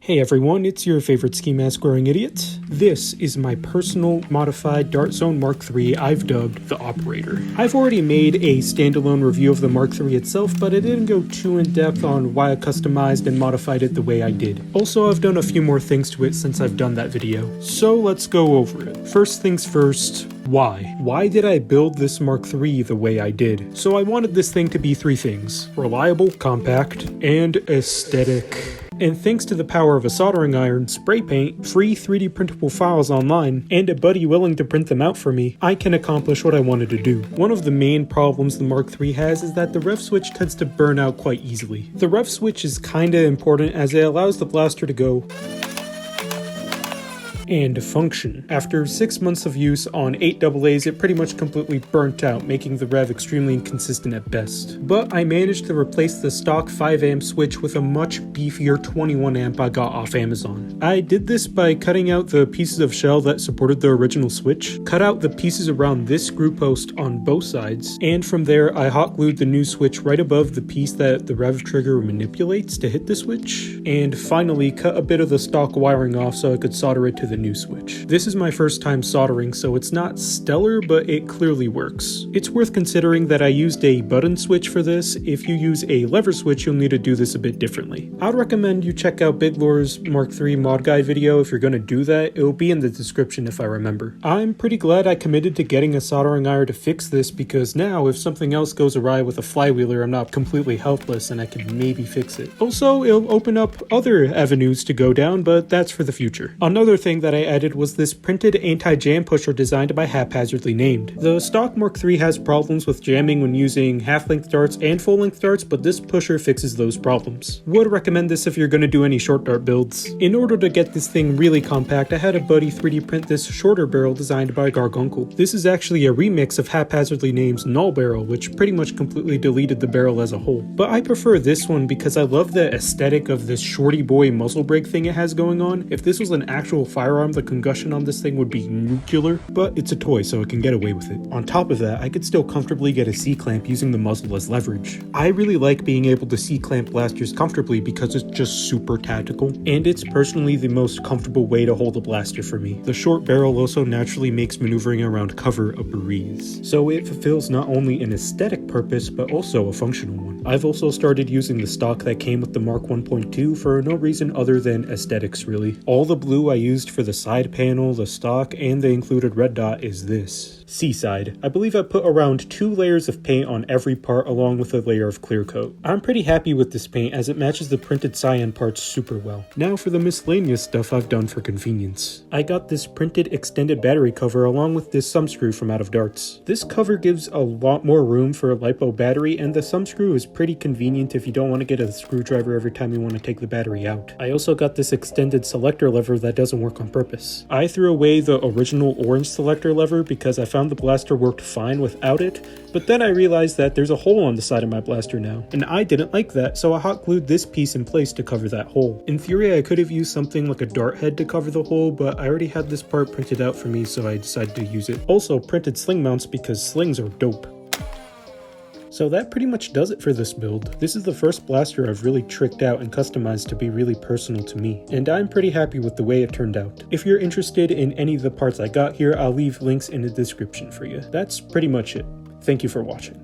Hey everyone, it's your favorite ski mask wearing idiot. This is my personal modified Dart Zone Mark III I've dubbed the Operator. I've already made a standalone review of the Mark III itself, but I didn't go too in depth on why I customized and modified it the way I did. Also, I've done a few more things to it since I've done that video. So let's go over it. First things first, why? Why did I build this Mark III the way I did? So I wanted this thing to be three things: reliable, compact, and aesthetic. And thanks to the power of a soldering iron, spray paint, free 3D printable files online, and a buddy willing to print them out for me, I can accomplish what I wanted to do. One of the main problems the Mark III has is that the rev switch tends to burn out quite easily. The rev switch is kinda important as it allows the blaster to go and function. After 6 months of use on 8 AA's, it pretty much completely burnt out, making the rev extremely inconsistent at best. But I managed to replace the stock 5 amp switch with a much beefier 21 amp I got off Amazon. I did this by cutting out the pieces of shell that supported the original switch, cut out the pieces around this screw post on both sides, and from there I hot glued the new switch right above the piece that the Rev Trigger manipulates to hit the switch, and finally cut a bit of the stock wiring off so I could solder it to the new switch. This is my first time soldering, so it's not stellar, but it clearly works. It's worth considering that I used a button switch for this. If you use a lever switch, you'll need to do this a bit differently. I'd recommend you check out Big Lore's Mark III mod guide video if you're gonna do that. It'll be in the description if I remember. I'm pretty glad I committed to getting a soldering iron to fix this, because now if something else goes awry with a flywheeler, I'm not completely helpless and I can maybe fix it. Also, it'll open up other avenues to go down, but that's for the future. Another thing that I added was this printed anti-jam pusher designed by haphazardly named. The stock Mark III has problems with jamming when using half-length darts and full-length darts, but this pusher fixes those problems. Would recommend this if you're going to do any short dart builds. In order to get this thing really compact, I had a buddy 3D print this shorter barrel designed by Gargunkel. This is actually a remix of haphazardly named null barrel, which pretty much completely deleted the barrel as a whole. But I prefer this one because I love the aesthetic of this shorty boy muzzle brake thing it has going on. If this was an actual firearm, the concussion on this thing would be nuclear, but it's a toy so it can get away with it. On top of that, I could still comfortably get a C-clamp using the muzzle as leverage. I really like being able to C-clamp blasters comfortably because it's just super tactical, and it's personally the most comfortable way to hold a blaster for me. The short barrel also naturally makes maneuvering around cover a breeze, so it fulfills not only an aesthetic purpose but also a functional one. I've also started using the stock that came with the Mark 1.2 for no reason other than aesthetics really. All the blue I used for the side panel, the stock, and the included red dot is this. Seaside. I believe I put around 2 layers of paint on every part along with a layer of clear coat. I'm pretty happy with this paint as it matches the printed cyan parts super well. Now for the miscellaneous stuff I've done for convenience. I got this printed extended battery cover along with this Thumbscrew from Out of Darts. This cover gives a lot more room for a LiPo battery, and the Thumbscrew is pretty convenient if you don't want to get a screwdriver every time you want to take the battery out. I also got this extended selector lever that doesn't work on purpose. I threw away the original orange selector lever because I found the blaster worked fine without it, but then I realized that there's a hole on the side of my blaster now, and I didn't like that, so I hot glued this piece in place to cover that hole. In theory, I could have used something like a dart head to cover the hole, but I already had this part printed out for me, so I decided to use it. Also printed sling mounts because slings are dope. So that pretty much does it for this build. This is the first blaster I've really tricked out and customized to be really personal to me, and I'm pretty happy with the way it turned out. If you're interested in any of the parts I got here, I'll leave links in the description for you. That's pretty much it. Thank you for watching.